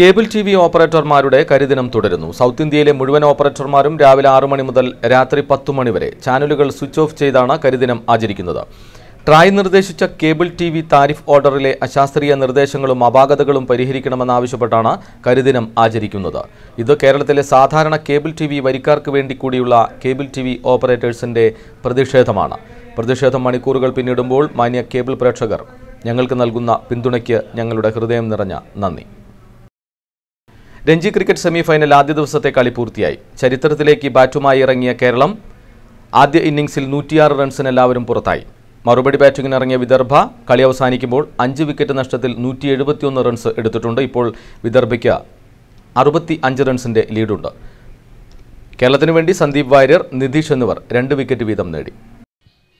Cable TV ഓപ്പറേറ്റർമാരുടെ കരിദിനം തുടരുന്നു. South ഇന്ത്യയിലെ മുഴുവൻ ഓപ്പറേറ്റർമാരും രാവിലെ 6 മണി മുതൽ രാത്രി 10 മണി വരെ ചാനലുകൾ സ്വിച്ച് ഓഫ് ചെയ്താണ് കരിദിനം ആചരിക്കുന്നത്. ട്രായ് നിർദ്ദേശിച്ച കേബിൾ ടിവി താരിഫ് ഓർഡറിലെ അശാസ്ത്രീയ നിർദ്ദേശങ്ങളും അപാകതകളും പരിഹരിക്കണമെന്നാവശ്യപ്പെട്ടാണ് കരിദിനം ആചരിക്കുന്നത്. ഇത് കേരളത്തിലെ സാധാരണ കേബിൾ ടിവി വരിക്കാർക്ക് വേണ്ടി കൂടിയുള്ള കേബിൾ ടിവി ഓപ്പറേറ്റേഴ്സിന്റെ പ്രതിഷേധമാണ്. പ്രതിഷേധം മണിക്കൂറുകൾ പിന്നിടുമ്പോൾ മാന്യ കേബിൾ പ്രേക്ഷകർ ഞങ്ങൾക്ക് നൽകുന്ന പിന്തുണയ്ക്ക് ഞങ്ങളുടെ ഹൃദയം നിറഞ്ഞ നന്ദി. രഞ്ജി ക്രിക്കറ്റ് സെമിഫൈനൽ ആദ്യ ദിവസത്തെ കളി പൂർത്തിയായി. ചരിത്രത്തിലേക്ക് ബാറ്റുമായി ഇറങ്ങിയ കേരളം ആദ്യ ഇന്നിംഗ്സിൽ 106 റൺസിന് എല്ലാവരും പുറത്തായി. മറുപടി ബാറ്റിംഗിന് ഇറങ്ങിയ വിദർഭ കളി അവസാനിക്കുമ്പോൾ 5 വിക്കറ്റ് നഷ്ടത്തിൽ 171 റൺസ് എടുത്തിട്ടുണ്ട്. ഇപ്പോൾ വിദർഭയ്ക്ക് 65 റൺസിന്റെ ലീഡുണ്ട്. കേരളത്തിനു വേണ്ടി സന്ദീപ് വാര്യർ, നിതീഷ് എന്നിവർ 2 വിക്കറ്റ് വീതം നേടി.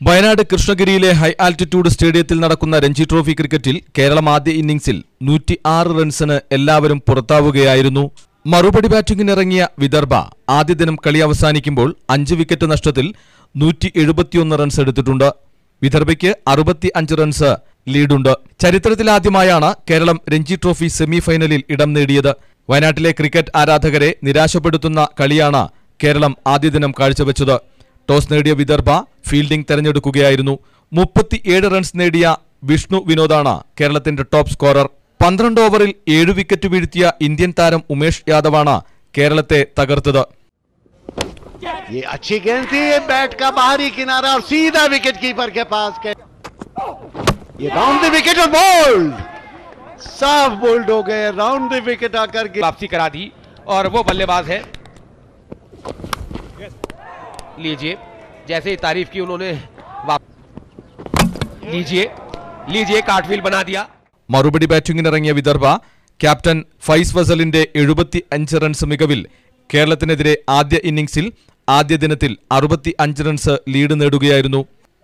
വയനാട് കൃഷ്ണഗിരിയിലെ ഹൈ ആൾട്ടിറ്റ്യൂഡ് സ്റ്റേഡിയത്തിൽ നടക്കുന്ന രഞ്ജി ട്രോഫി ക്രിക്കറ്റിൽ കേരളം ആദ്യ ഇന്നിംഗ്സിൽ 106 റൺസിന് എല്ലാവരും പുറത്താവുകയായിരുന്നു. മറുപടി ബാറ്റിംഗിനിറങ്ങിയ വിദർഭ ആദ്യ ദിനം കളി അവസാനിക്കുമ്പോൾ 5 വിക്കറ്റ് നഷ്ടത്തിൽ 171 റൺസ് എടുത്തിട്ടുണ്ട്. വിദർഭയ്ക്ക് 65 റൺസ് ലീഡുണ്ട്. ചരിത്രത്തിലാദ്യമായാണ് കേരളം രഞ്ജി ട്രോഫി സെമിഫൈനലിൽ ഇടം നേടിയത്. വയനാട്ടിലെ ക്രിക്കറ്റ് ആരാധകരെ നിരാശപ്പെടുത്തുന്ന കളിയാണ് കേരളം ആദ്യ ദിനം കാഴ്ചവെച്ചത്. ടോസ് നേടിയ വിദർഭ ഫീൽഡിംഗ് തെരഞ്ഞെടുക്കുകയായിരുന്നു. 37 റൺസ് നേടിയ വിഷ്ണു വിനോദാണ് കേരളത്തിന്റെ ടോപ്പ് സ്കോറർ. 12 ഓവറിൽ 7 വിക്കറ്റ് വീഴ്ത്തിയ ഇന്ത്യൻ താരം ഉമേഷ് യാദവാണ് കേരളത്തെ തകർത്തത്. ये अच्छी गेंद थी, बैट का बाहरी किनारा और सीधा विकेट कीपर के पास के ये राउंड द विकेट और बोल्ड साफ बोल्ड हो गए. राउंड द विकेट आकर के वापसी करा दी और वो बल्लेबाज है. लीजिए, जैसे ही तारीफ की उन्होंने लीजिए കാർട്ട്ഫീൽഡ് बना दिया. മറുപടി ബാറ്റിംഗിനിറങ്ങിയ വിദർഭ ക്യാപ്റ്റൻ ഫൈസ് ഫസലിന്റെ 75 റൺസ് മികവിൽ കേരളത്തിനെതിരെ ആദ്യ ഇന്നിംഗ്സിൽ ആദ്യ ദിനത്തിൽ 65 റൺസ് ലീഡ് നേടുകയായിരുന്നു.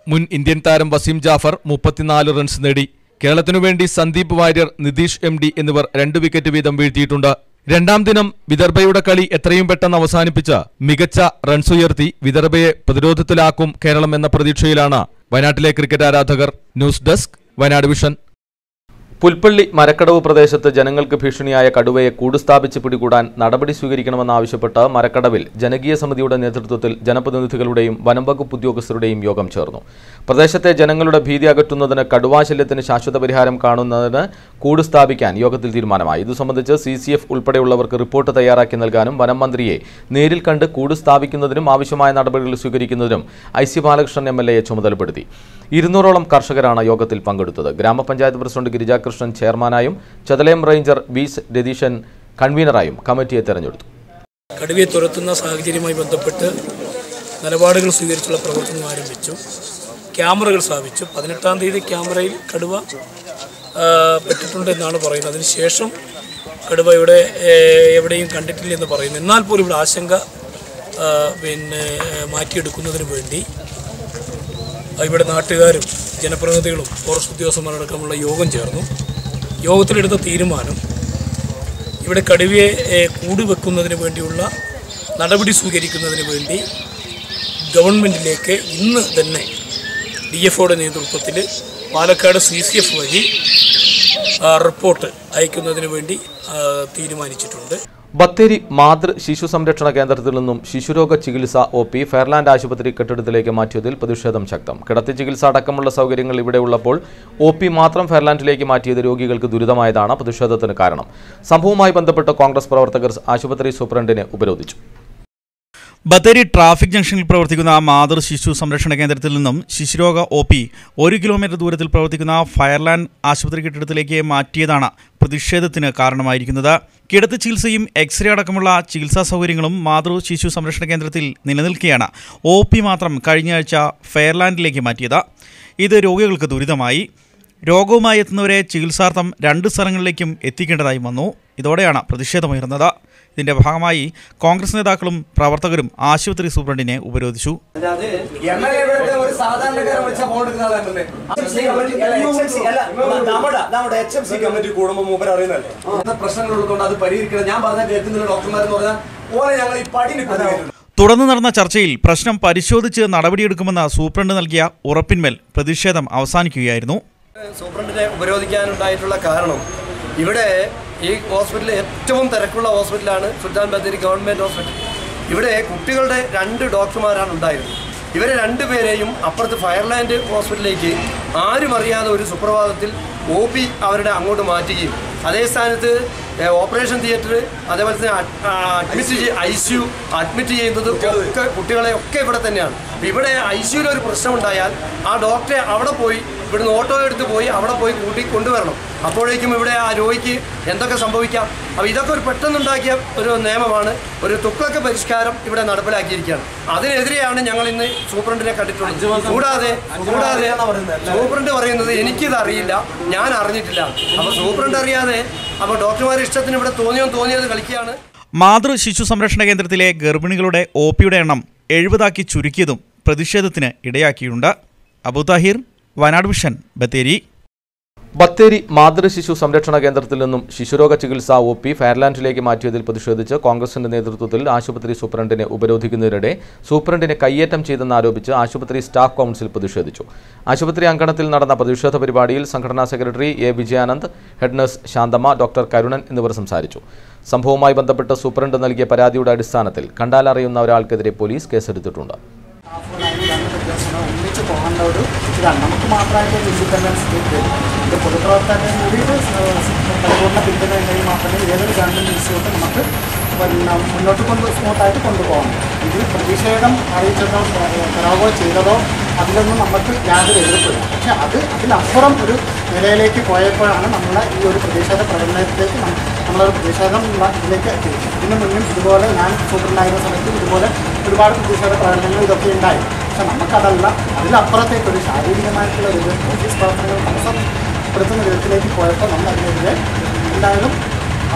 മുൻ ഇന്ത്യൻ താരം വസീം ജാഫർ 34 റൺസ് നേടി. കേരളത്തിനു വേണ്ടി സന്ദീപ് വാര്യർ, നിതീഷ് MD എന്നിവർ 2 വിക്കറ്റ് വീതം വീഴ്ത്തിയിട്ടുണ്ട്. രണ്ടാം ദിനം വിദർഭയുടെ കളി എത്രയും പെട്ടെന്ന് അവസാനിപ്പിച്ച് മികച്ച റൺസ് ഉയർത്തി വിദർഭയെ പ്രതിരോധത്തിലാക്കും കേരളം എന്ന പ്രതീക്ഷയിലാണ് വയനാട്ടിലെ ക്രിക്കറ്റ് ആരാധകർ. News desk, Wayanad vision. Pulpally Marakkadavu പ്രദേശത്ത് ജനങ്ങൾക്ക് ഭീഷണിയായ കടുവയെ കൂടുസ്ഥാപിച്ച് പിടികൂടാൻ നടപടി സ്വീകരിക്കണമെന്നാവശ്യപ്പെട്ട് മരക്കടവിൽ ജനകീയ സമിതിയുടെ നേതൃത്വത്തിൽ ജനപ്രതിനിധികളുടെയും വനംവകുപ്പ് ഉദ്യോഗസ്ഥരുടെയും യോഗം ചേർന്നു. പ്രദേശത്തെ ജനങ്ങളുടെ ഭീതി അകറ്റുന്നതിന് കടുവാശല്യത്തിന് ശാശ്വത പരിഹാരം കാണുന്നതിന് കൂട് സ്ഥാപിക്കാൻ യോഗത്തിൽ തീരുമാനമായി. ഇതു സംബന്ധിച്ച് CCF ഉൾപ്പെടെയുള്ളവർക്ക് റിപ്പോർട്ട് തയ്യാറാക്കി നൽകാനും വനം മന്ത്രിയെ നേരിൽ കണ്ട് കൂട് സ്ഥാപിക്കുന്നതിനും ആവശ്യമായ നടപടികൾ സ്വീകരിക്കുന്നതിനും IC ബാലകൃഷ്ണൻ MLA ചുമതലപ്പെടുത്തി. 200ഓളം കർഷകരാണ് യോഗത്തിൽ പങ്കെടുത്തത്. ഗ്രാമപഞ്ചായത്ത് പ്രസിഡന്റ് ഗിരിജാകൃഷ്ണൻ ചെയർമാനായും ചതലയം റേഞ്ചർ B രതീശൻ കൺവീനറായും കമ്മിറ്റിയെ തെരഞ്ഞെടുത്തു. കടുവയെ തുരത്തുന്ന സാഹചര്യവുമായി ബന്ധപ്പെട്ട് നിലപാടുകൾ സ്വീകരിച്ചുള്ള പ്രവർത്തനം ആരംഭിച്ചു. ക്യാമറകൾ സ്ഥാപിച്ചു. 18-ാം തീയതി ക്യാമറയിൽ കടുവ പെട്ടിട്ടുണ്ടെന്നാണ് പറയുന്നത്. അതിനുശേഷം കടുവ ഇവിടെ എവിടെയും കണ്ടിട്ടില്ല എന്ന് പറയുന്നു. എന്നാൽ പോലും ഇവിടെ ആശങ്ക മാറ്റിയെടുക്കുന്നതിന് വേണ്ടി ഇവിടെ നാട്ടുകാരും ജനപ്രതിനിധികളും ഫോറസ്റ്റ് ഉദ്യോഗസ്ഥന്മാരടക്കമുള്ള യോഗം ചേർന്നു. യോഗത്തിലെടുത്ത തീരുമാനം ഇവിടെ കടുവയെ കൂടുവെക്കുന്നതിന് വേണ്ടിയുള്ള നടപടി സ്വീകരിക്കുന്നതിന് വേണ്ടി ഗവൺമെൻറ്റിലേക്ക് ഇന്ന് തന്നെ DFOയുടെ നേതൃത്വത്തിൽ പാലക്കാട് CCF വഴി റിപ്പോർട്ട് അയക്കുന്നതിന് വേണ്ടി തീരുമാനിച്ചിട്ടുണ്ട്. ബത്തേരി മാതൃ ശിശു സംരക്ഷണ കേന്ദ്രത്തിൽ നിന്നും ശിശുരോഗ ചികിത്സ OP ഫെയർലാൻഡ് ആശുപത്രി കെട്ടിടത്തിലേക്ക് മാറ്റിയതിൽ പ്രതിഷേധം ശക്തം. കിടത്തി ചികിത്സ അടക്കമുള്ള സൗകര്യങ്ങൾ ഇവിടെ ഉള്ളപ്പോൾ OP മാത്രം ഫെയർലാൻഡിലേക്ക് മാറ്റിയത് രോഗികൾക്ക് ദുരിതമായതാണ് പ്രതിഷേധത്തിന് കാരണം. സംഭവവുമായി ബന്ധപ്പെട്ട് കോൺഗ്രസ് പ്രവർത്തകർ ആശുപത്രി സൂപ്രണ്ടിനെ ഉപരോധിച്ചു. ബത്തേരി ട്രാഫിക് ജംഗ്ഷനിൽ പ്രവർത്തിക്കുന്ന മാതൃ ശിശു സംരക്ഷണ കേന്ദ്രത്തിൽ നിന്നും ശിശുരോഗ OP 1 കിലോമീറ്റർ ദൂരത്തിൽ പ്രവർത്തിക്കുന്ന ഫയർലാൻഡ് ആശുപത്രി കെട്ടിടത്തിലേക്ക് മാറ്റിയതാണ് പ്രതിഷേധത്തിന് കാരണമായിരിക്കുന്നത്. കിടത്തി ചികിത്സയും എക്സ്റേ അടക്കമുള്ള ചികിത്സാ സൗകര്യങ്ങളും മാതൃ ശിശു സംരക്ഷണ കേന്ദ്രത്തിൽ നിലനിൽക്കെയാണ് OP മാത്രം കഴിഞ്ഞയാഴ്ച ഫെയർലാൻഡിലേക്ക് മാറ്റിയത്. ഇത് രോഗികൾക്ക് ദുരിതമായി. രോഗവുമായി എത്തുന്നവരെ ചികിത്സാർത്ഥം 2 സ്ഥലങ്ങളിലേക്കും എത്തിക്കേണ്ടതായി വന്നു. ഇതോടെയാണ് പ്രതിഷേധമുയർന്നത്. ഇതിന്റെ ഭാഗമായി കോൺഗ്രസ് നേതാക്കളും പ്രവർത്തകരും ആശുപത്രി സൂപ്രണ്ടിനെ ഉപരോധിച്ചു. തുടർന്ന് നടന്ന ചർച്ചയിൽ പ്രശ്നം പരിശോധിച്ച് നടപടിയെടുക്കുമെന്ന് സൂപ്രണ്ട് നൽകിയ ഉറപ്പിന്മേൽ പ്രതിഷേധം അവസാനിക്കുകയായിരുന്നു. സൂപ്രണ്ടിനെ ഉപരോധിക്കാനുണ്ടായിട്ടുള്ള കാരണം ഇവിടെ ഈ ഹോസ്പിറ്റൽ ഏറ്റവും തിരക്കുള്ള ഹോസ്പിറ്റലാണ് സുൽത്താൻ ബത്തേരി ഗവൺമെൻറ് ഹോസ്പിറ്റൽ. ഇവിടെ കുട്ടികളുടെ 2 ഡോക്ടർമാരാണ് ഉണ്ടായിരുന്നത്. ഇവരെ 2 പേരെയും അപ്പുറത്ത് ഫയർലാൻഡ് ഹോസ്പിറ്റലിലേക്ക് ആരും അറിയാതെ ഒരു സുപ്രഭാതത്തിൽ OP അവരുടെ അങ്ങോട്ട് മാറ്റുകയും അതേ സ്ഥാനത്ത് ഓപ്പറേഷൻ തിയേറ്റർ അതേപോലെ തന്നെ ICU അഡ്മിറ്റ് ചെയ്യുന്നത് ഒക്കെ കുട്ടികളെ ഒക്കെ ഇവിടെ തന്നെയാണ്. ഇവിടെ ICUവിൽ ഒരു പ്രശ്നമുണ്ടായാൽ ആ ഡോക്ടറെ അവിടെ പോയി ഇവിടുന്ന് ഓട്ടോ എടുത്ത് പോയി അവിടെ പോയി കൊണ്ടുവരണം. അപ്പോഴേക്കും ഇവിടെ ആ രോഗിക്ക് എന്തൊക്കെ സംഭവിക്കാം. അപ്പോൾ ഇതൊക്കെ ഒരു പെട്ടെന്നുണ്ടാക്കിയ ഒരു നിയമമാണ്. ഒരു തുക്ലക്ക് പരിഷ്കാരം ഇവിടെ നടപ്പിലാക്കിയിരിക്കുകയാണ്. അതിനെതിരെയാണ് ഞങ്ങൾ ഇന്ന് സൂപ്രണ്ടിനെ കണ്ടിട്ടുള്ളത്. കൂടാതെ സൂപ്രണ്ട് പറയുന്നത് എനിക്കിത് അറിയില്ല, ഞാൻ അറിഞ്ഞിട്ടില്ല. അപ്പോൾ സൂപ്രണ്ട് അറിയാതെ അപ്പോൾ ഡോക്ടർമാരുടെ ഇഷ്ടത്തിന് ഇവിടെ തോന്നിയത് കളിക്കുകയാണ്. മാതൃ ശിശു സംരക്ഷണ കേന്ദ്രത്തിലെ ഗർഭിണികളുടെ OPയുടെ എണ്ണം 70 ചുരുക്കിയതും പ്രതിഷേധത്തിന് ഇടയാക്കിയിട്ടുണ്ട്. അബു താഹിർ, വയനാട് വിഷൻ, ബത്തേരി. ബത്തേരി മാതൃ ശിശു സംരക്ഷണ കേന്ദ്രത്തിൽ നിന്നും ശിശുരോഗ ചികിത്സാ OP ഫയർലാൻഡിലേക്ക് മാറ്റിയതിൽ പ്രതിഷേധിച്ച് കോൺഗ്രസിന്റെ നേതൃത്വത്തിൽ ആശുപത്രി സൂപ്രണ്ടിനെ ഉപരോധിക്കുന്നതിനിടെ സൂപ്രണ്ടിനെ കയ്യേറ്റം ചെയ്തെന്നാരോപിച്ച് ആശുപത്രി സ്റ്റാഫ് കൗൺസിൽ പ്രതിഷേധിച്ചു. ആശുപത്രി അങ്കണത്തിൽ നടന്ന പ്രതിഷേധ പരിപാടിയിൽ സംഘടനാ secretary A. Vijayanand, head nurse Shanthamma, doctor Karunan എന്നിവർ സംസാരിച്ചു. സംഭവവുമായി ബന്ധപ്പെട്ട് സൂപ്രണ്ട് നൽകിയ പരാതിയുടെ അടിസ്ഥാനത്തിൽ കണ്ടാലറിയുന്ന ഒരാൾക്കെതിരെ പോലീസ് കേസെടുത്തിട്ടുണ്ട്. ഒന്നിച്ച് പോകേണ്ട ഒരു ഇതാണ്. നമുക്ക് മാത്രമായിട്ട് ഇൻഡിപെൻഡൻസ് കിട്ടും. ഇത് പൊതുപ്രവർത്തകരുടെ കൂടിയിട്ട് പരിപൂർണ്ണ പിന്തുണ ഉണ്ടെങ്കിൽ മാത്രമേ ഏതൊരു ഗവൺമെൻറ് ഇൻസ്റ്റിറ്റ്യൂട്ട് നമുക്ക് മുന്നോട്ട് സ്മൂത്തായിട്ട് കൊണ്ടുപോകണം. ഇതിൽ പ്രതിഷേധം അറിയിച്ചതോ പ്രയോഗമോ ചെയ്തതോ അതിലൊന്നും നമുക്ക് യാതൊരു എതിർപ്പില്ല. പക്ഷെ അതിലപ്പുറം ഒരു നിലയിലേക്ക് പോയപ്പോഴാണ് നമ്മളെ ഈ ഒരു പ്രതിഷേധ പ്രകടനത്തിലേക്ക് നമ്മളൊരു പ്രതിഷേധം ഇതിലേക്ക് എത്തിയത്. ഇതിന് മുന്നും ഇതുപോലെ ഞാൻ സൂപ്രണ്ടായിരുന്ന സമയത്ത് ഇതുപോലെ ഒരുപാട് പ്രതിഷേധ പ്രകടനങ്ങൾ ഇതൊക്കെ ഉണ്ടായി. പക്ഷെ നമുക്കതല്ല, അതിലപ്പുറത്തേക്ക് ഒരു ശാരീരികമായിട്ടുള്ള ഒരു ഓഫീസ് പ്രവർത്തനങ്ങൾ തടസ്സപ്പെടുത്തുന്ന വിധത്തിലേക്ക് പോയപ്പോൾ നമ്മൾ അതിനെതിരെ എന്തായാലും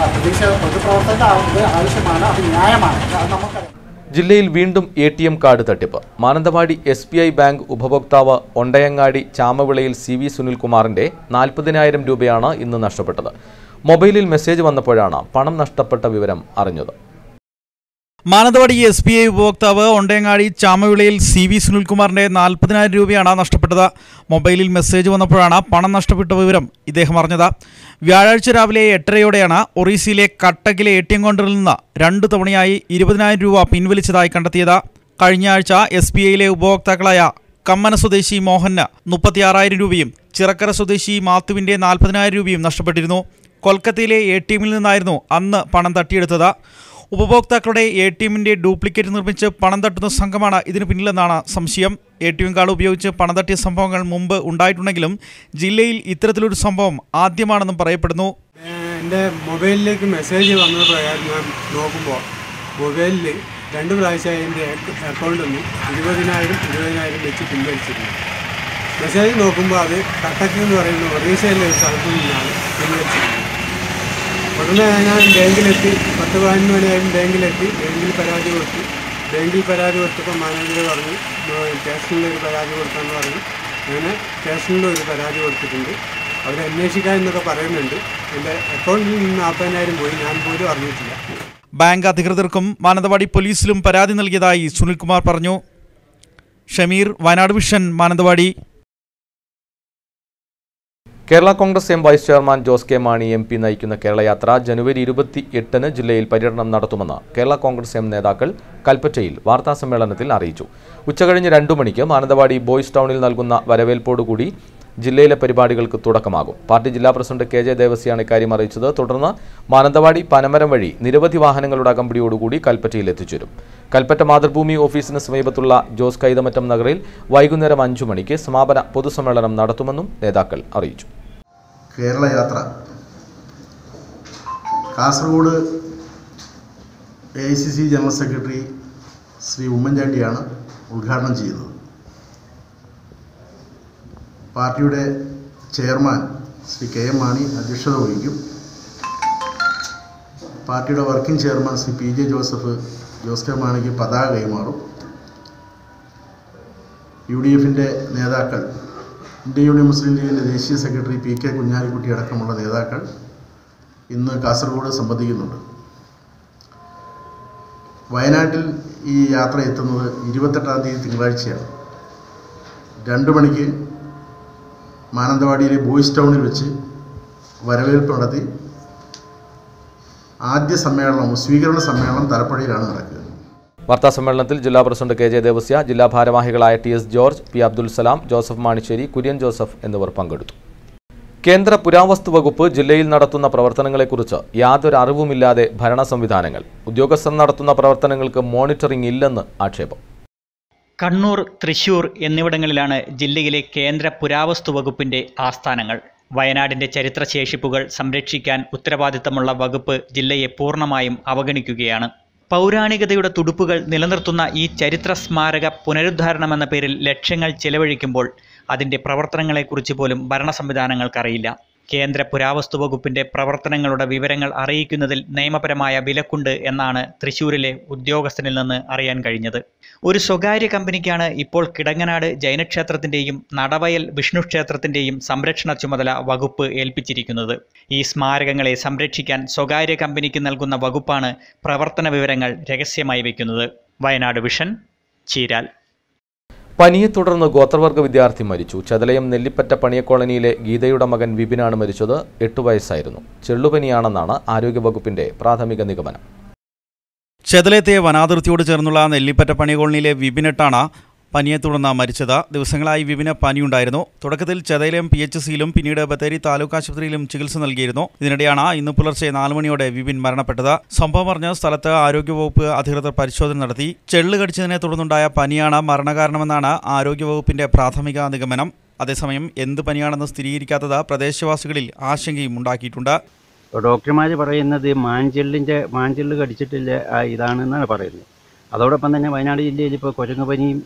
പൊതുപ്രവർത്തകരുടെ ആവശ്യമാണ്, അത് ന്യായമാണ്, അത് നമുക്കറിയാം. ജില്ലയിൽ വീണ്ടും ATM കാർഡ് തട്ടിപ്പ്. മാനന്തവാടി SBI ബാങ്ക് ഉപഭോക്താവ് ഒണ്ടയങ്ങാടി ചാമവിളയിൽ CV സുനിൽകുമാറിന്റെ 40,000 രൂപയാണ് ഇന്ന് നഷ്ടപ്പെട്ടത്. മൊബൈലിൽ മെസ്സേജ് വന്നപ്പോഴാണ് പണം നഷ്ടപ്പെട്ട വിവരം അറിഞ്ഞത്. മാനന്തവാടി SBI ഉപഭോക്താവ് ഒണ്ടയങ്ങാടി ചാമവിളയിൽ CV സുനിൽകുമാറിന്റെ 40,000 രൂപയാണ് നഷ്ടപ്പെട്ടത്. മൊബൈലിൽ മെസ്സേജ് വന്നപ്പോഴാണ് പണം നഷ്ടപ്പെട്ട വിവരം ഇദ്ദേഹം അറിഞ്ഞത്. വ്യാഴാഴ്ച രാവിലെ 8:30യോടെയാണ് ഒറീസയിലെ കട്ടക്കിലെ ATM കൗണ്ടറിൽ നിന്ന് 2 തവണയായി 20,000 രൂപ പിൻവലിച്ചതായി കണ്ടെത്തിയത്. കഴിഞ്ഞ ആഴ്ച SBIയിലെ ഉപഭോക്താക്കളായ കമ്മന സ്വദേശി മോഹന് 36,000 രൂപയും ചിറക്കര സ്വദേശി മാത്തുവിന്റെ 40,000 രൂപയും നഷ്ടപ്പെട്ടിരുന്നു. കൊൽക്കത്തയിലെ ATMിൽ നിന്നായിരുന്നു അന്ന് പണം തട്ടിയെടുത്തത്. ഉപഭോക്താക്കളുടെ ATMിന്റെ ഡ്യൂപ്ലിക്കേറ്റ് നിർമ്മിച്ച് പണം തട്ടുന്ന സംഘമാണ് ഇതിന് പിന്നിലെന്നാണ് സംശയം. ATM കാർഡ് ഉപയോഗിച്ച് പണം തട്ടിയ സംഭവങ്ങൾ മുമ്പ് ഉണ്ടായിട്ടുണ്ടെങ്കിലും ജില്ലയിൽ ഇത്തരത്തിലൊരു സംഭവം ആദ്യമാണെന്നും പറയപ്പെടുന്നു. എൻ്റെ മൊബൈലിലേക്ക് മെസ്സേജ് വന്ന പ്രകാരം ഞാൻ നോക്കുമ്പോൾ മൊബൈലിൽ 2 പ്രാവശ്യം എൻ്റെ അക്കൗണ്ടിൽ നിന്ന് 20,000 വെച്ച് പിൻവലിച്ചിരുന്നു. മെസ്സേജ് നോക്കുമ്പോൾ അത് കട്ടക്ക് എന്ന് പറയുന്ന ഒറീസയിലെ ഒരു സ്ഥലത്തു നിന്നാണ് പിൻവലിച്ചിരുന്നത്. ഉടനെ ഞാൻ ബാങ്കിലെത്തി, 10-15 മണിയായും ബാങ്കിലെത്തി. ബാങ്കിൽ പരാതി കൊടുത്തപ്പോൾ മാനേജർ പറഞ്ഞു സ്റ്റേഷനിൽ ഒരു പരാതി കൊടുക്കാമെന്ന് പറഞ്ഞു. അങ്ങനെ സ്റ്റേഷനിൽ ഒരു പരാതി കൊടുത്തിട്ടുണ്ട്. അവർ അന്വേഷിക്കാൻ എന്നൊക്കെ പറയുന്നുണ്ട്. എൻ്റെ അക്കൗണ്ടിൽ നിന്ന് 40,000 പോയി, ഞാൻ പോലും അറിഞ്ഞിട്ടില്ല. ബാങ്ക് അധികൃതർക്കും മാനന്തവാടി പോലീസിലും പരാതി നൽകിയതായി സുനിൽകുമാർ പറഞ്ഞു. Shameer, Wayanad vision, Mananthavady. Kerala Congress M vice chairman Jose K Mani MP നയിക്കുന്ന കേരളയാത്ര ജനുവരി 28-ന് ജില്ലയിൽ പര്യടനം നടത്തുമെന്ന് കേരള കോൺഗ്രസ് എം നേതാക്കൾ കൽപ്പറ്റയിൽ വാർത്താസമ്മേളനത്തിൽ അറിയിച്ചു. ഉച്ചകഴിഞ്ഞ് 2 മണിക്ക് മാനന്തവാടി ബോയ്സ് ടൗണിൽ നൽകുന്ന വരവേൽപ്പോടുകൂടി ജില്ലയിലെ പരിപാടികൾക്ക് തുടക്കമാകും. പാർട്ടി ജില്ലാ പ്രസിഡന്റ് KJ ദേവസിയാണ് ഇക്കാര്യം അറിയിച്ചത്. തുടർന്ന് മാനന്തവാടി പനമരം വഴി നിരവധി വാഹനങ്ങളുടെ അകമ്പടിയോടുകൂടി കൽപ്പറ്റയിൽ എത്തിച്ചേരും. കൽപ്പറ്റ മാതൃഭൂമി ഓഫീസിന് സമീപത്തുള്ള ജോസ് കൈതമറ്റം നഗറിൽ വൈകുന്നേരം 5 മണിക്ക് സമാപന പൊതുസമ്മേളനം നടത്തുമെന്നും നേതാക്കൾ അറിയിച്ചു. കേരളയാത്ര Kasaragod AICC general secretary Shri ഉമ്മൻചാണ്ടിയാണ് ഉദ്ഘാടനം ചെയ്തത്. പാർട്ടിയുടെ ചെയർമാൻ ശ്രീ KM മാണി അധ്യക്ഷത വഹിക്കും. പാർട്ടിയുടെ working chairman Shri PJ Joseph Jose K മാണിക്ക് പതാക കൈമാറും. UDFിൻ്റെ നേതാക്കൾ, ഇന്ത്യൻ യൂണിയൻ മുസ്ലിം ലീഗിൻ്റെ ദേശീയ സെക്രട്ടറി PK കുഞ്ഞാലിക്കുട്ടി അടക്കമുള്ള നേതാക്കൾ ഇന്ന് കാസർഗോഡ് സംബന്ധിക്കുന്നുണ്ട്. വയനാട്ടിൽ ഈ യാത്ര എത്തുന്നത് 28-ാം തീയതി തിങ്കളാഴ്ചയാണ്. 2 മണിക്ക് മാനന്തവാടിയിലെ ബോയ്സ് ടൗണിൽ വെച്ച് വരവേൽപ്പ് നടത്തി ആദ്യ സമ്മേളനം സ്വീകരണ സമ്മേളനം തലപ്പുഴയിലാണ് നടക്കുക. വാർത്താസമ്മേളനത്തിൽ ജില്ലാ പ്രസിഡന്റ് കെ ജെ ദേവസ്യ, ജില്ലാ ഭാരവാഹികളായ T S. George, P. Abdul Salam, Joseph Manissery, Kurian Joseph എന്നിവർ പങ്കെടുത്തു. കേന്ദ്ര പുരാവസ്തു വകുപ്പ് ജില്ലയിൽ നടത്തുന്ന പ്രവർത്തനങ്ങളെക്കുറിച്ച് യാതൊരു അറിവുമില്ലാതെ ഭരണ സംവിധാനങ്ങൾ. ഉദ്യോഗസ്ഥർ നടത്തുന്ന പ്രവർത്തനങ്ങൾക്ക് മോണിറ്ററിംഗ് ഇല്ലെന്ന് ആക്ഷേപം. കണ്ണൂർ, തൃശൂർ എന്നിവിടങ്ങളിലാണ് ജില്ലയിലെ കേന്ദ്ര പുരാവസ്തു വകുപ്പിന്റെ ആസ്ഥാനങ്ങൾ. വയനാടിന്റെ ചരിത്രശേഷിപ്പുകൾ സംരക്ഷിക്കാൻ ഉത്തരവാദിത്തമുള്ള വകുപ്പ് ജില്ലയെ പൂർണ്ണമായും അവഗണിക്കുകയാണ്. പൗരാണികതയുടെ തുടുപ്പുകൾ നിലനിർത്തുന്ന ഈ ചരിത്ര സ്മാരക പുനരുദ്ധാരണമെന്ന പേരിൽ ലക്ഷങ്ങൾ ചെലവഴിക്കുമ്പോൾ അതിൻ്റെ പ്രവർത്തനങ്ങളെക്കുറിച്ച് പോലും ഭരണ സംവിധാനങ്ങൾക്കറിയില്ല. കേന്ദ്ര പുരാവസ്തു വകുപ്പിന്റെ പ്രവർത്തനങ്ങളുടെ വിവരങ്ങൾ അറിയിക്കുന്നതിൽ നിയമപരമായ വിലക്കുണ്ട് എന്നാണ് തൃശ്ശൂരിലെ ഉദ്യോഗസ്ഥനിൽ നിന്ന് അറിയാൻ കഴിഞ്ഞത്. ഒരു സ്വകാര്യ കമ്പനിക്കാണ് ഇപ്പോൾ കിടങ്ങനാട് ജൈനക്ഷേത്രത്തിന്റെയും നടവയൽ വിഷ്ണു ക്ഷേത്രത്തിന്റെയും സംരക്ഷണ ചുമതല വകുപ്പ് ഏൽപ്പിച്ചിരിക്കുന്നത്. ഈ സ്മാരകങ്ങളെ സംരക്ഷിക്കാൻ സ്വകാര്യ കമ്പനിക്ക് നൽകുന്ന വകുപ്പാണ് പ്രവർത്തന വിവരങ്ങൾ രഹസ്യമായി വയ്ക്കുന്നത്. വയനാട് വിഷൻ, ചീരാൽ. പനിയെ തുടർന്ന് ഗോത്രവർഗ വിദ്യാർത്ഥി മരിച്ചു. ചതലയം നെല്ലിപ്പറ്റ പണിയ കോളനിയിലെ ഗീതയുടെ മകൻ വിപിനാണ് മരിച്ചത്. 8 വയസ്സായിരുന്നു. ചെള്ളുപനിയാണെന്നാണ് ആരോഗ്യവകുപ്പിന്റെ പ്രാഥമിക നിഗമനം. ചെതലയത്തെ വനാതിർത്തിയോട് ചേർന്നുള്ള നെല്ലിപ്പറ്റ പണിയ കോളനിയിലെ വിപിനെട്ടാണ് പനിയെ തുടർന്ന് മരിച്ചത്. ദിവസങ്ങളായി വിപിന് പനിയുണ്ടായിരുന്നു. തുടക്കത്തിൽ ചെതലയം PHCയിലും പിന്നീട് ബത്തേരി താലൂക്ക് ആശുപത്രിയിലും ചികിത്സ നൽകിയിരുന്നു. ഇതിനിടെയാണ് ഇന്ന് പുലർച്ചെ 4 മണിയോടെ വിപിൻ മരണപ്പെട്ടത്. സംഭവം അറിഞ്ഞ് സ്ഥലത്ത് ആരോഗ്യവകുപ്പ് അധികൃതർ പരിശോധന നടത്തി. ചെള്ള് കടിച്ചതിനെ തുടർന്നുണ്ടായ പനിയാണ് മരണകാരണമെന്നാണ് ആരോഗ്യവകുപ്പിന്റെ പ്രാഥമിക നിഗമനം. അതേസമയം എന്ത് പനിയാണെന്ന് സ്ഥിരീകരിക്കാത്തത് പ്രദേശവാസികളിൽ ആശങ്കയും ഉണ്ടാക്കിയിട്ടുണ്ട്. ഡോക്ടർമാർ പറയുന്നത് മാഞ്ചെള്ള് കടിച്ചിട്ടില്ല ഇതാണെന്നാണ് പറയുന്നത്. അതോടൊപ്പം തന്നെ വയനാട് ജില്ലയിൽ ഇപ്പോൾ കുരങ്ങുപനിയും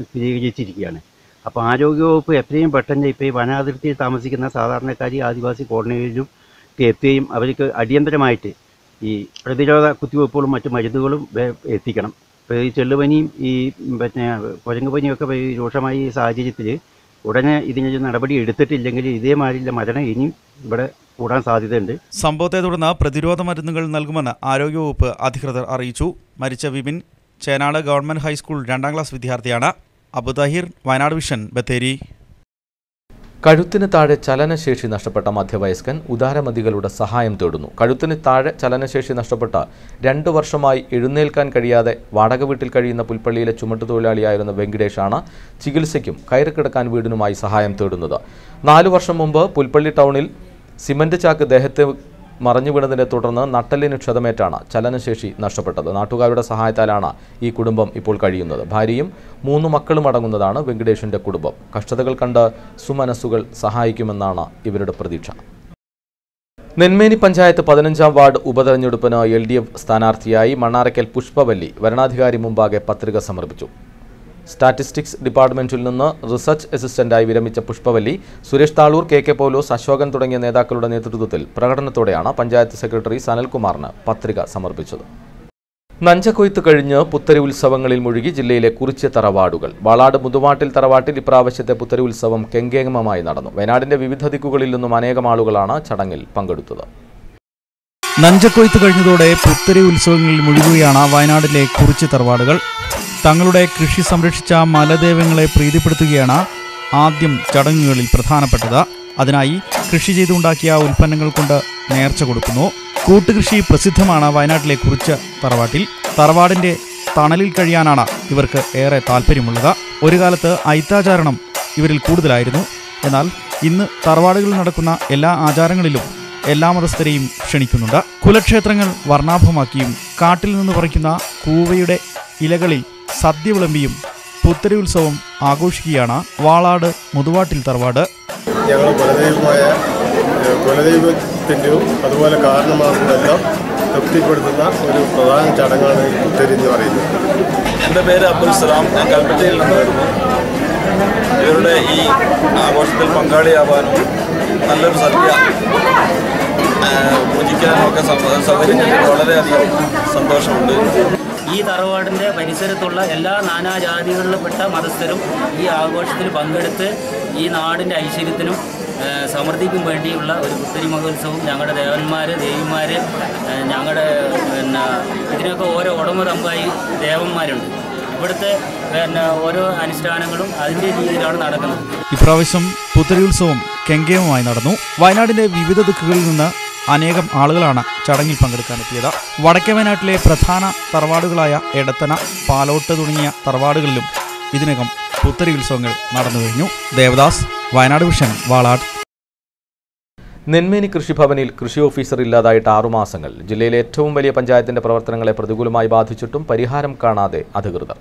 സ്ഥിരീകരിച്ചിരിക്കുകയാണ്. അപ്പോൾ ആരോഗ്യവകുപ്പ് എത്രയും പെട്ടെന്ന് ഇപ്പോൾ ഈ വനാതിർത്തിയിൽ താമസിക്കുന്ന സാധാരണക്കാരി ആദിവാസി കോളനികളിലും എത്തുകയും അവർക്ക് അടിയന്തരമായിട്ട് ഈ പ്രതിരോധ കുത്തിവയ്പ്പുകളും മറ്റു മരുന്നുകളും എത്തിക്കണം. ഇപ്പോൾ ഈ ചെള്ളുപനിയും ഈ കുരങ്ങുപനിയൊക്കെ രൂക്ഷമായ ഈ സാഹചര്യത്തിൽ ഉടനെ ഇതിനൊരു നടപടി എടുത്തിട്ടില്ലെങ്കിൽ ഇതേമാതിരിയുള്ള മരണം ഇനിയും ഇവിടെ കൂടാൻ സാധ്യതയുണ്ട്. സംഭവത്തെ തുടർന്ന് പ്രതിരോധ മരുന്നുകൾ നൽകുമെന്ന് ആരോഗ്യവകുപ്പ് അധികൃതർ അറിയിച്ചു. മരിച്ച Vipin Chenad government high school 2ാം class വിദ്യാർത്ഥിയാണ്. അബുദാഹിർ, വയനാട് വിഷൻ, ബത്തേരി. കഴുത്തിന് താഴെ ചലനശേഷി നഷ്ടപ്പെട്ട മധ്യവയസ്കൻ ഉദാരമതികളുടെ സഹായം തേടുന്നു. കഴുത്തിന് താഴെ ചലനശേഷി നഷ്ടപ്പെട്ട 2 വർഷമായി എഴുന്നേൽക്കാൻ കഴിയാതെ വാടക വീട്ടിൽ കഴിയുന്ന പുൽപ്പള്ളിയിലെ ചുമട്ടുതൊഴിലാളിയായിരുന്ന വെങ്കിടേഷാണ് ചികിത്സയ്ക്കും കയറി കിടക്കാൻ വീടിനുമായി സഹായം തേടുന്നത്. 4 വർഷം മുമ്പ് പുൽപ്പള്ളി ടൗണിൽ സിമന്റ് ചാക്ക് ദേഹത്തെ മറഞ്ഞു വീണതിനെ തുടർന്ന് നട്ടെല്ലിന് ക്ഷതമേറ്റാണ് ചലനശേഷി നഷ്ടപ്പെട്ടത്. നാട്ടുകാരുടെ സഹായത്താലാണ് ഈ കുടുംബം ഇപ്പോൾ കഴിയുന്നത്. ഭാര്യയും 3 മക്കളും അടങ്ങുന്നതാണ് വെങ്കിടേഷിന്റെ കുടുംബം. കഷ്ടതകൾ കണ്ട് സുമനസ്സുകൾ സഹായിക്കുമെന്നാണ് ഇവരുടെ പ്രതീക്ഷ. നെന്മേനി പഞ്ചായത്ത് 15ാം വാർഡ് ഉപതെരഞ്ഞെടുപ്പിന് LDF സ്ഥാനാർത്ഥിയായി മണ്ണാറയ്ക്കൽ പുഷ്പവല്ലി വരണാധികാരി മുമ്പാകെ പത്രിക സമർപ്പിച്ചു. സ്റ്റാറ്റിസ്റ്റിക്സ് ഡിപ്പാർട്ട്മെന്റിൽ നിന്ന് റിസർച്ച് അസിസ്റ്റന്റായി വിരമിച്ച പുഷ്പവല്ലി, സുരേഷ് താളൂർ, KK പൗലോസ്, അശോകൻ തുടങ്ങിയ നേതാക്കളുടെ നേതൃത്വത്തിൽ പ്രകടനത്തോടെയാണ് പഞ്ചായത്ത് സെക്രട്ടറി സനൽകുമാറിന് പത്രിക സമർപ്പിച്ചത്. നഞ്ചക്കൊയ്ത്ത് കഴിഞ്ഞ് പുത്തരി ഉത്സവങ്ങളിൽ മുഴുകി ജില്ലയിലെ കുറിച്യ തറവാടുകൾ. വാളാട് മുതുവാട്ടിൽ തറവാട്ടിൽ ഇപ്രാവശ്യത്തെ പുത്തരി ഉത്സവം കെങ്കേമമായി നടന്നു. വയനാടിന്റെ വിവിധ ദിക്കുകളിൽ നിന്നും അനേകം ആളുകളാണ് ചടങ്ങിൽ പങ്കെടുത്തത്. നഞ്ചക്കൊയ്ത്ത് കഴിഞ്ഞതോടെ പുത്തരി ഉത്സവങ്ങളിൽ മുഴുകുകയാണ് വയനാട്ടിലെ കുറിച്യ തറവാടുകൾ. തങ്ങളുടെ കൃഷി സംരക്ഷിച്ച മലദേവങ്ങളെ പ്രീതിപ്പെടുത്തുകയാണ് ആദ്യം ചടങ്ങുകളിൽ പ്രധാനപ്പെട്ടത്. അതിനായി കൃഷി ചെയ്തുണ്ടാക്കിയ ഉൽപ്പന്നങ്ങൾ കൊണ്ട് നേർച്ച കൊടുക്കുന്നു. കൂട്ടുകൃഷി പ്രസിദ്ധമാണ് വയനാട്ടിലെ കുറിച്യ തറവാട്ടിൽ. തറവാടിന്റെ തണലിൽ കഴിയാനാണ് ഇവർക്ക് ഏറെ താല്പര്യമുള്ളത്. ഒരു കാലത്ത് ഐത്താചാരണം ഇവരിൽ കൂടുതലായിരുന്നു. എന്നാൽ ഇന്ന് തറവാടുകളിൽ നടക്കുന്ന എല്ലാ ആചാരങ്ങളിലും എല്ലാ മതസ്ഥരെയും ക്ഷണിക്കുന്നുണ്ട്. കുലക്ഷേത്രങ്ങൾ വർണ്ണാഭമാക്കിയും കാട്ടിൽ നിന്ന് പറിക്കുന്ന കൂവയുടെ ഇലകളിൽ സദ്യ വിളമ്പിയും പുത്തരി ഉത്സവം ആഘോഷിക്കുകയാണ് വാളാട് മുതുവാട്ടിൽ തറവാട്. ഞങ്ങൾ കുലദൈവത്തിൻ്റെയും അതുപോലെ കാരണമാർക്കെല്ലാം തൃപ്തിപ്പെടുത്തുന്ന ഒരു പ്രധാന ചടങ്ങാണ് പുത്തരി എന്ന് പറയുന്നത്. എൻ്റെ പേര് അബ്ദുൽ സലാം. ഞാൻ കൽപ്പറ്റയിൽ നിന്ന് വരുന്നു. ഇവരുടെ ഈ ആഘോഷത്തിൽ പങ്കാളിയാവാനും നല്ലൊരു സദ്യ പൂജിക്കാനും ഒക്കെ സൗകര്യം വളരെയധികം സന്തോഷമുണ്ട്. ഈ തറവാടിൻ്റെ പരിസരത്തുള്ള എല്ലാ നാനാജാതികളിൽപ്പെട്ട മതസ്ഥരും ഈ ആഘോഷത്തിൽ പങ്കെടുത്ത് ഈ നാടിൻ്റെ ഐശ്വര്യത്തിനും സമൃദ്ധിക്കും വേണ്ടിയുള്ള ഒരു പുത്തരി മഹോത്സവം ഞങ്ങളുടെ ദേവന്മാർ, ദേവിമാർ, ഞങ്ങളുടെ ഇതിനൊക്കെ ഓരോ ഉടമതമ്പായി ദേവന്മാരുണ്ട്. ഇവിടുത്തെ ഓരോ അനുഷ്ഠാനങ്ങളും അതിൻ്റെ രീതിയിലാണ് നടക്കുന്നത്. ഇപ്രാവശ്യം പുത്തരി ഉത്സവം കെങ്കേമമായി നടന്നു. വയനാടിന്റെ വിവിധ ദിക്കുകളിൽ നിന്ന് അനേകം ആളുകളാണ് ചടങ്ങിൽ പങ്കെടുക്കാനെത്തിയത്. വടക്കേ വയനാട്ടിലെ പ്രധാന തറവാടുകളായ എടത്തന, പാലോട്ട് തുടങ്ങിയ തറവാടുകളിലും ഇതിനകം പുത്തരി ഉത്സവങ്ങൾ നടന്നു കഴിഞ്ഞു. ദേവദാസ്, വയനാട് വിഷൻ, വാളാട്. നെന്മേനി കൃഷിഭവനിൽ കൃഷി ഓഫീസർ ഇല്ലാതായിട്ട് 6 മാസങ്ങൾ. ജില്ലയിലെ ഏറ്റവും വലിയ പഞ്ചായത്തിന്റെ പ്രവർത്തനങ്ങളെ പ്രതികൂലമായി ബാധിച്ചിട്ടും പരിഹാരം കാണാതെ അധികൃതർ.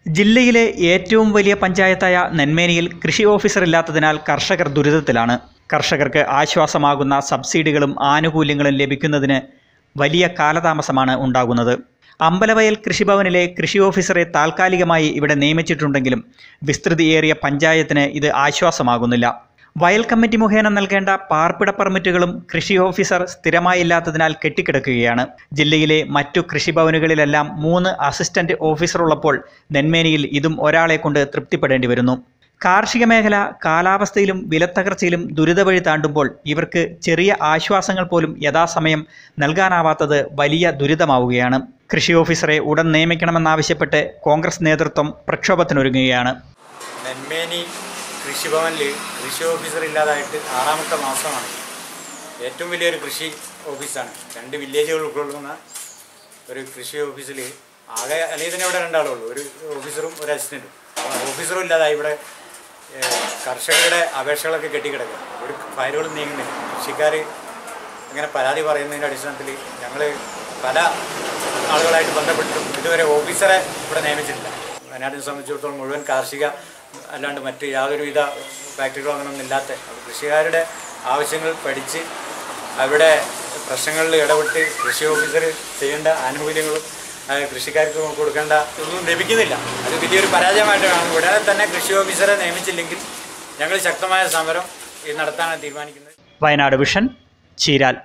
ജില്ലയിലെ ഏറ്റവും വലിയ പഞ്ചായത്തായ നെന്മേനിയിൽ കൃഷി ഓഫീസർ ഇല്ലാത്തതിനാൽ കർഷകർ ദുരിതത്തിലാണ്. കർഷകർക്ക് ആശ്വാസമാകുന്ന സബ്സിഡികളും ആനുകൂല്യങ്ങളും ലഭിക്കുന്നതിന് വലിയ കാലതാമസമാണ് ഉണ്ടാകുന്നത്. അമ്പലവയൽ കൃഷിഭവനിലെ കൃഷി ഓഫീസറെ താൽക്കാലികമായി ഇവിടെ നിയമിച്ചിട്ടുണ്ടെങ്കിലും വിസ്തൃതിയേറിയ പഞ്ചായത്തിന് ഇത് ആശ്വാസമാകുന്നില്ല. വയൽ കമ്മിറ്റി മുഖേന നൽകേണ്ട പാർപ്പിട പെർമിറ്റുകളും കൃഷി ഓഫീസർ സ്ഥിരമായില്ലാത്തതിനാൽ കെട്ടിക്കിടക്കുകയാണ്. ജില്ലയിലെ മറ്റു കൃഷിഭവനുകളിലെല്ലാം 3 അസിസ്റ്റന്റ് ഓഫീസർ ഉള്ളപ്പോൾ നെന്മേനിയിൽ ഇതും ഒരാളെ കൊണ്ട് തൃപ്തിപ്പെടേണ്ടി വരുന്നു. കാർഷിക മേഖല കാലാവസ്ഥയിലും വിലത്തകർച്ചയിലും ദുരിതവഴി താണ്ടുമ്പോൾ ഇവർക്ക് ചെറിയ ആശ്വാസങ്ങൾ പോലും യഥാസമയം നൽകാനാവാത്തത് വലിയ ദുരിതമാവുകയാണ്. കൃഷി ഓഫീസറെ ഉടൻ നിയമിക്കണമെന്നാവശ്യപ്പെട്ട് കോൺഗ്രസ് നേതൃത്വം പ്രക്ഷോഭത്തിനൊരുങ്ങുകയാണ്. നെന്മേനി കൃഷിഭവനിൽ കൃഷി ഓഫീസർ ഇല്ലാതായിട്ട് 6ാമത്തെ മാസമാണ്. ഏറ്റവും വലിയൊരു കൃഷി ഓഫീസാണ്. 2 വില്ലേജുകൾ ഉൾക്കൊള്ളുന്ന ഒരു കൃഷി ഓഫീസിൽ ആകെ അല്ലെങ്കിൽ തന്നെ ഇവിടെ 2 ആളുള്ളൂ, ഒരു ഓഫീസറും ഒരു അസിസ്റ്റൻറ്റും. ഓഫീസറും ഇല്ലാതായി. ഇവിടെ കർഷകരുടെ അപേക്ഷകളൊക്കെ കെട്ടിക്കിടക്കുക, ഒരു ഫയലുകളും നീങ്ങുന്നില്ല. കൃഷിക്കാർ അങ്ങനെ പരാതി പറയുന്നതിൻ്റെ അടിസ്ഥാനത്തിൽ ഞങ്ങൾ പല ആളുകളായിട്ട് ബന്ധപ്പെട്ടിട്ടും ഇതുവരെ ഓഫീസറെ ഇവിടെ നിയമിച്ചിട്ടില്ല. വയനാടിനെ സംബന്ധിച്ചിടത്തോളം മുഴുവൻ കാർഷിക അല്ലാണ്ട് മറ്റ് യാതൊരുവിധ ഫാക്ടറികളോ അങ്ങനെയൊന്നും ഇല്ലാത്ത കൃഷിക്കാരുടെ ആവശ്യങ്ങൾ പഠിച്ച് അവിടെ പ്രശ്നങ്ങളിൽ ഇടപെട്ട് കൃഷി ഓഫീസർ ചെയ്യേണ്ട ആനുകൂല്യങ്ങളും കൃഷിക്കാർക്ക് കൊടുക്കേണ്ട ഒന്നും ലഭിക്കുന്നില്ല. അത് വലിയൊരു പരാജയമായിട്ട് കാണുന്നു. ഉടനെ തന്നെ കൃഷി ഓഫീസറെ നിയമിച്ചില്ലെങ്കിൽ ഞങ്ങൾ ശക്തമായ സമരം നടത്താനാണ് തീരുമാനിക്കുന്നത്. വയനാട് വിഷൻ, ചീരാൽ.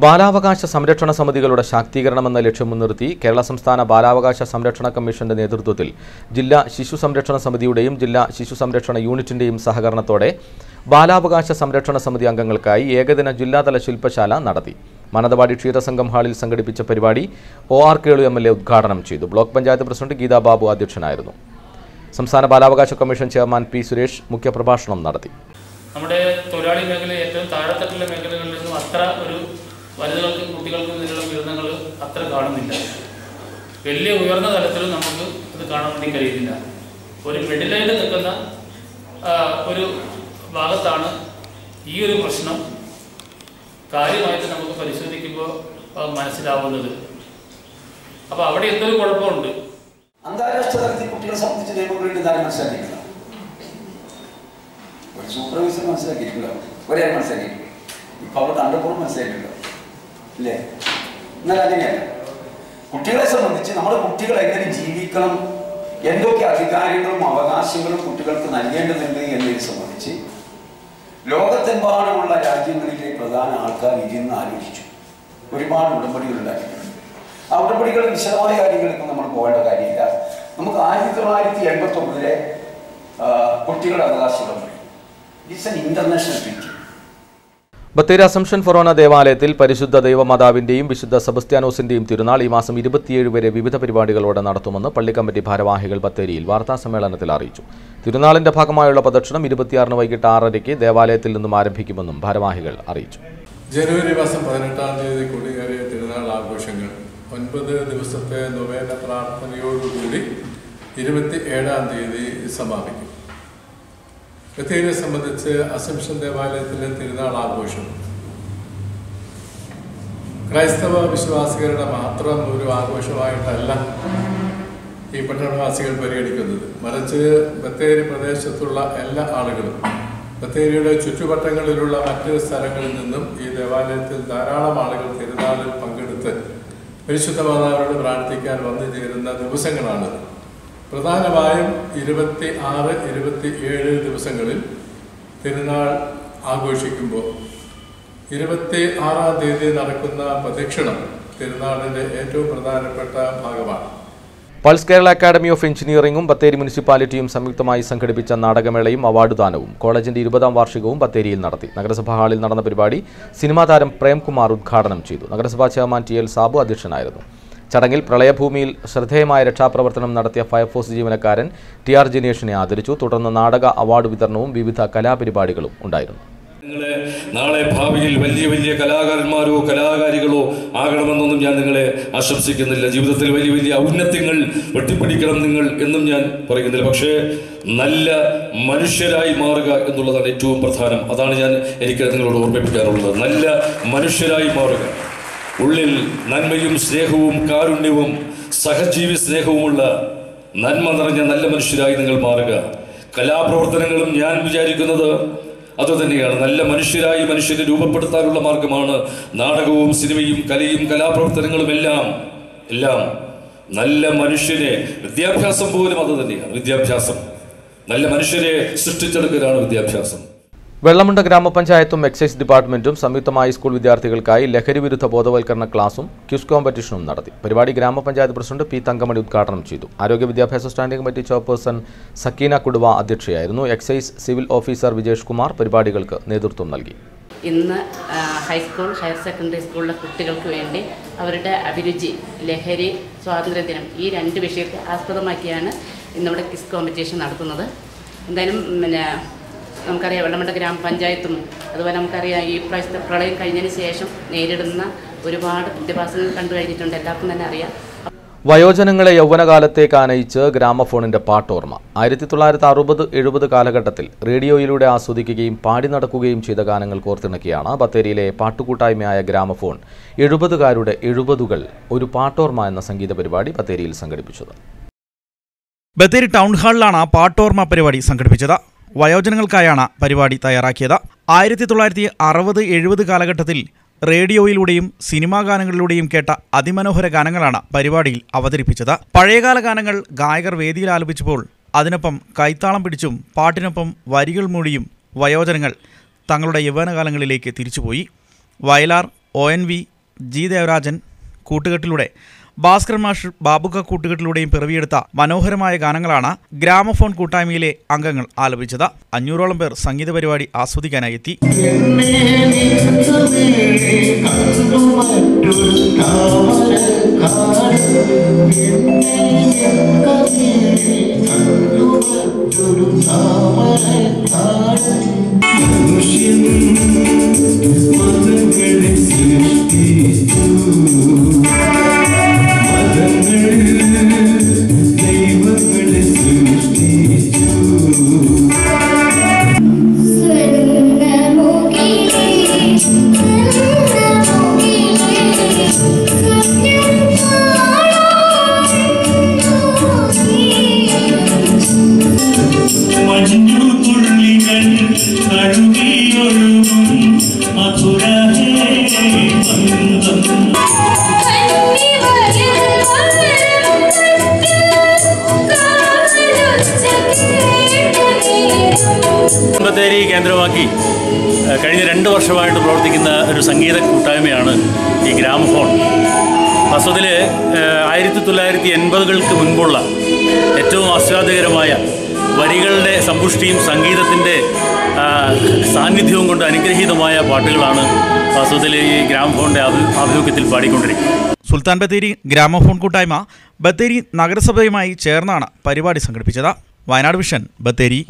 ബാലാവകാശ സംരക്ഷണ സമിതികളുടെ ശാക്തീകരണമെന്ന ലക്ഷ്യം മുൻനിർത്തി കേരള സംസ്ഥാന ബാലാവകാശ സംരക്ഷണ കമ്മീഷന്റെ നേതൃത്വത്തിൽ ജില്ലാ ശിശു സംരക്ഷണ സമിതിയുടെയും ജില്ലാ ശിശു സംരക്ഷണ യൂണിറ്റിന്റെയും സഹകരണത്തോടെ ബാലാവകാശ സംരക്ഷണ സമിതി അംഗങ്ങൾക്കായി ഏകദിന ജില്ലാതല ശില്പശാല നടത്തി. മാനന്തവാടി ക്ഷീരസംഘം ഹാളിൽ സംഘടിപ്പിച്ച പരിപാടി OR കേളു MLA ഉദ്ഘാടനം ചെയ്തു. ബ്ലോക്ക് പഞ്ചായത്ത് പ്രസിഡന്റ് ഗീതാ ബാബു അധ്യക്ഷനായിരുന്നു. സംസ്ഥാന ബാലാവകാശ കമ്മീഷൻ ചെയർമാൻ P. സുരേഷ് മുഖ്യപ്രഭാഷണം നടത്തി. നമ്മുടെ തൊഴിലാളി മേഖല ഏറ്റവും താഴെത്തട്ടിലെ മേഖലകളിൽ നിന്നും അത്ര ഒരു വനിതകൾക്കും കുട്ടികൾക്കും ഇതിനുള്ള വിവരണങ്ങൾ അത്ര കാണുന്നില്ല. വലിയ ഉയർന്ന തലത്തിലും നമുക്ക് ഇത് കാണാൻ വേണ്ടി കഴിയുന്നില്ല. ഒരു മിഡിലായിട്ട് നിൽക്കുന്ന ഒരു ഭാഗത്താണ് ഈ ഒരു പ്രശ്നം കാര്യമായിട്ട് നമുക്ക് പരിശോധിക്കുമ്പോൾ മനസ്സിലാവുന്നത്. അപ്പോൾ അവിടെ എന്തൊരു കുഴപ്പമുണ്ട്. അന്താരാഷ്ട്ര തലത്തിൽ കുട്ടികളെ സംബന്ധിച്ച് നിയമങ്ങളുണ്ട് ഇതാരും മനസ്സിലാക്കിയിട്ടില്ല. ഒരു സൂപ്പർവൈസർ മനസ്സിലാക്കിയിട്ടില്ല, ഒരേ മനസ്സിലാക്കിയിട്ടില്ല. ഇപ്പം അവർ കണ്ടപ്പോൾ മനസ്സിലാക്കിയിട്ടില്ല അല്ലേ? എന്നാൽ അങ്ങനെയല്ല. കുട്ടികളെ സംബന്ധിച്ച് നമ്മുടെ കുട്ടികൾ എങ്ങനെ ജീവിക്കണം, എന്തൊക്കെ അധികാരങ്ങളും അവകാശങ്ങളും കുട്ടികൾക്ക് നൽകേണ്ടതുണ്ട് എന്നതിനെ സംബന്ധിച്ച് ലോകത്തെമ്പാടുമുള്ള രാജ്യങ്ങളിലെ പ്രധാന ആൾക്കാർ ഇരുന്ന് ആലോചിച്ചു. ഒരുപാട് ഉടമ്പടികൾ ഉണ്ടാക്കിയിട്ടുണ്ട്. ആ ഉടമ്പടികൾ വിശദമായ കാര്യങ്ങളിലേക്ക് നമ്മൾ പോകേണ്ട കാര്യമില്ല. നമുക്ക് 1989 കുട്ടികളുടെ അവകാശ ഉടമ്പടി it's an international treaty. Bathery Assumption ഫൊറോന ദേവാലയത്തിൽ പരിശുദ്ധ ദൈവമാതാവിന്റെയും വിശുദ്ധ സെബസ്ത്യാനോസിന്റെയും തിരുനാൾ ഈ മാസം 27 വരെ വിവിധ പരിപാടികളോടെ നടത്തുമെന്ന് പള്ളി കമ്മിറ്റി ഭാരവാഹികൾ ബത്തേരിയിൽ വാർത്താസമ്മേളനത്തിൽ അറിയിച്ചു. തിരുനാളിന്റെ ഭാഗമായുള്ള പ്രദക്ഷിണം 26 വൈകിട്ട് 6:30 ദേവാലയത്തിൽ നിന്നും ആരംഭിക്കുമെന്നും ഭാരവാഹികൾ അറിയിച്ചു. ജനുവരി മാസം 18-ാം തീയതി കൊടിയേറിയ തിരുനാൾ ആഘോഷങ്ങൾ 9 ദിവസത്തെ നൊവേന പ്രാർത്ഥനയോടുകൂടി 27-ാം തീയതി സമാപിക്കും. ബത്തേരിയെ സംബന്ധിച്ച് അസംഷൻ ദേവാലയത്തിലെ തിരുനാൾ ആഘോഷം ക്രൈസ്തവ വിശ്വാസികളുടെ മാത്രം ഒരു ആഘോഷമായിട്ടല്ല ഈ പട്ടണവാസികൾ പരിഗണിക്കുന്നത്. മറിച്ച് ബത്തേരി പ്രദേശത്തുള്ള എല്ലാ ആളുകളും ബത്തേരിയുടെ ചുറ്റുവട്ടങ്ങളിലുള്ള മറ്റ് സ്ഥലങ്ങളിൽ നിന്നും ഈ ദേവാലയത്തിൽ ധാരാളം ആളുകൾ തിരുനാളിൽ പങ്കെടുത്ത് പരിശുദ്ധ മാതാവിനോട് പ്രാർത്ഥിക്കാൻ വന്നു ചേരുന്ന ദിവസങ്ങളാണ്. പ്രധാനമായും 26, 27 ദിവസങ്ങളിൽ തിരുനാൾ ആഘോഷിക്കുമ്പോൾ 26-ാം തീയതി നടക്കുന്ന പ്രദക്ഷിണം തിരുനാളിൻ്റെ ഏറ്റവും പ്രധാനപ്പെട്ട ഭാഗമാണ്. പൾസ് കേരള അക്കാദമി ഓഫ് എഞ്ചിനീയറിംഗും ബത്തേരി മുനിസിപ്പാലിറ്റിയും സംയുക്തമായി സംഘടിപ്പിച്ച നാടകമേളയും അവാർഡ് ദാനവും കോളേജിന്റെ 20-ാം വാർഷികവും ബത്തേരിയിൽ നടത്തി. നഗരസഭാ ഹാളിൽ നടന്ന പരിപാടി സിനിമാ താരം പ്രേംകുമാർ ഉദ്ഘാടനം ചെയ്തു. നഗരസഭാ ചെയർമാൻ TL സാബു അധ്യക്ഷനായിരുന്നു. ചടങ്ങിൽ പ്രളയഭൂമിയിൽ ശ്രദ്ധേയമായ രക്ഷാപ്രവർത്തനം നടത്തിയ ഫയർഫോഴ്സ് ജീവനക്കാരൻ TR ജിനേഷിനെ ആദരിച്ചു. തുടർന്ന് നാടക അവാർഡ് വിതരണവും വിവിധ കലാപരിപാടികളും ഉണ്ടായിരുന്നു. നിങ്ങളെ നാളെ ഭാവിയിൽ വലിയ വലിയ കലാകാരന്മാരോ കലാകാരികളോ ആകണമെന്നൊന്നും ഞാൻ നിങ്ങളെ ആശംസിക്കുന്നില്ല. ജീവിതത്തിൽ വലിയ വലിയ ഔന്നത്യങ്ങൾ വെട്ടിപ്പിടിക്കണം നിങ്ങൾ എന്നും ഞാൻ പറയുന്നില്ല. പക്ഷേ നല്ല മനുഷ്യരായി മാറുക എന്നുള്ളതാണ് ഏറ്റവും പ്രധാനം. അതാണ് എനിക്ക് നിങ്ങളോട് ഓർമ്മിപ്പിക്കാനുള്ളത്. നല്ല മനുഷ്യരായി മാറുക, ഉള്ളിൽ നന്മയും സ്നേഹവും കാരുണ്യവും സഹജീവി സ്നേഹവുമുള്ള നന്മ നിറഞ്ഞ നല്ല മനുഷ്യരായി നിങ്ങൾ മാറുക. കലാപ്രവർത്തനങ്ങളും ഞാൻ വിചാരിക്കുന്നത് അതുതന്നെയാണ്. നല്ല മനുഷ്യരായി മനുഷ്യരെ രൂപപ്പെടുത്താനുള്ള മാർഗമാണ് നാടകവും സിനിമയും കലയും കലാപ്രവർത്തനങ്ങളും എല്ലാം നല്ല മനുഷ്യനെ, വിദ്യാഭ്യാസം പോലും അത് തന്നെയാണ്. വിദ്യാഭ്യാസം നല്ല മനുഷ്യരെ സൃഷ്ടിച്ചെടുക്കലാണ് വിദ്യാഭ്യാസം. വെള്ളമുണ്ട ഗ്രാമപഞ്ചായത്തും എക്സൈസ് ഡിപ്പാർട്ട്മെന്റും സംയുക്തമായി സ്കൂൾ വിദ്യാർത്ഥികൾക്കായി ലഹരി വിരുദ്ധ ബോധവൽക്കരണ ക്ലാസും ക്വിസ് കോമ്പറ്റീഷനും നടത്തി. പരിപാടി ഗ്രാമപഞ്ചായത്ത് പ്രസിഡന്റ് പി തങ്കമണി ഉദ്ഘാടനം ചെയ്തു. ആരോഗ്യ വിദ്യാഭ്യാസ standing committee chairperson Sakeena Kuduva അധ്യക്ഷയായിരുന്നു. Excise civil officer Vijesh Kumar പരിപാടികൾക്ക് നേതൃത്വം നൽകി. ഇന്ന് ഹൈസ്കൂൾ, ഹയർ സെക്കൻഡറി സ്കൂളിലെ കുട്ടികൾക്ക് വേണ്ടി അവരുടെ അഭിരുചി, ലഹരി, സ്വാതന്ത്ര്യദിനം ഈ രണ്ട് വിഷയത്തെ ആസ്പദമാക്കിയാണ് ഇന്നിവിടെ ക്വിസ് കോമ്പറ്റീഷൻ നടത്തുന്നത്. എന്തായാലും നമുക്കറിയാം വെള്ളമുണ്ട ഗ്രാമപഞ്ചായത്തും അതുപോലെ നമുക്കറിയാം ഈ പ്രാവശ്യത്തെ പ്രളയം കഴിഞ്ഞതിന് ശേഷം നേരിടുന്ന ഒരുപാട് പ്രതിഭാസങ്ങൾ കണ്ടു കഴിഞ്ഞിട്ടുണ്ട്. എല്ലാവർക്കും തന്നെ അറിയാം. വയോജനങ്ങളെ യൗവനകാലത്തേക്ക് ആനയിച്ച് ഗ്രാമഫോണിന്റെ പാട്ടോർമ്മ. 1960-70 കാലഘട്ടത്തിൽ റേഡിയോയിലൂടെ ആസ്വദിക്കുകയും പാടി നടക്കുകയും ചെയ്ത ഗാനങ്ങൾ കോർത്തിണക്കിയാണ് ബത്തേരിയിലെ പാട്ടുകൂട്ടായ്മയായ ഗ്രാമഫോൺ 70കാരുടെ 70കൾ ഒരു പാട്ടോർമ്മ എന്ന സംഗീത പരിപാടി ബത്തേരിയിൽ സംഘടിപ്പിച്ചത്. ബത്തേരി ടൗൺ ഹാളിലാണ് പാട്ടോർമ്മ പരിപാടി സംഘടിപ്പിച്ചത്. വയോജനങ്ങൾക്കായാണ് പരിപാടി തയ്യാറാക്കിയത്. 1960-70 കാലഘട്ടത്തിൽ റേഡിയോയിലൂടെയും സിനിമാ ഗാനങ്ങളിലൂടെയും കേട്ട അതിമനോഹര ഗാനങ്ങളാണ് പരിപാടിയിൽ അവതരിപ്പിച്ചത്. പഴയകാല ഗാനങ്ങൾ ഗായകർ വേദിയിൽ ആലപിച്ചപ്പോൾ അതിനൊപ്പം കൈത്താളം പിടിച്ചും പാട്ടിനൊപ്പം വരികൾ മൂടിയും വയോജനങ്ങൾ തങ്ങളുടെ യൗവനകാലങ്ങളിലേക്ക് തിരിച്ചുപോയി. വയലാർ, ONV, ജി ദേവരാജൻ കൂട്ടുകെട്ടിലൂടെ ഭാസ്കർ മാഷ്, ബാബുക്ക കൂട്ടുകെട്ടിലൂടെയും പിറവിയെടുത്ത മനോഹരമായ ഗാനങ്ങളാണ് ഗ്രാമഫോൺ കൂട്ടായ്മയിലെ അംഗങ്ങൾ ആലപിച്ചത്. 500ഓളം പേർ സംഗീത പരിപാടി ആസ്വദിക്കാനായി എത്തി. ബത്തേരി കേന്ദ്രമാക്കി കഴിഞ്ഞ 2 വർഷമായിട്ട് പ്രവർത്തിക്കുന്ന ഒരു സംഗീത കൂട്ടായ്മയാണ് ഈ ഗ്രാമഫോൺ. വാസ്തവത്തിൽ 1980കൾക്ക് മുൻപുള്ള ഏറ്റവും ആസ്വാദ്യകരമായ വരികളുടെ സമ്പുഷ്ടിയും സംഗീതത്തിൻ്റെ സാന്നിധ്യവും കൊണ്ട് അനുഗ്രഹീതമായ പാട്ടുകളാണ് വാസ്തവത്തിൽ ഈ ഗ്രാമഫോണിൻ്റെ ആഭിമുഖ്യത്തിൽ പാടിക്കൊണ്ടിരിക്കുന്നത്. സുൽത്താൻ ബത്തേരി ഗ്രാമഫോൺ കൂട്ടായ്മ ബത്തേരി നഗരസഭയുമായി ചേർന്നാണ് പരിപാടി സംഘടിപ്പിച്ചത്. വയനാട് വിഷൻ, ബത്തേരി.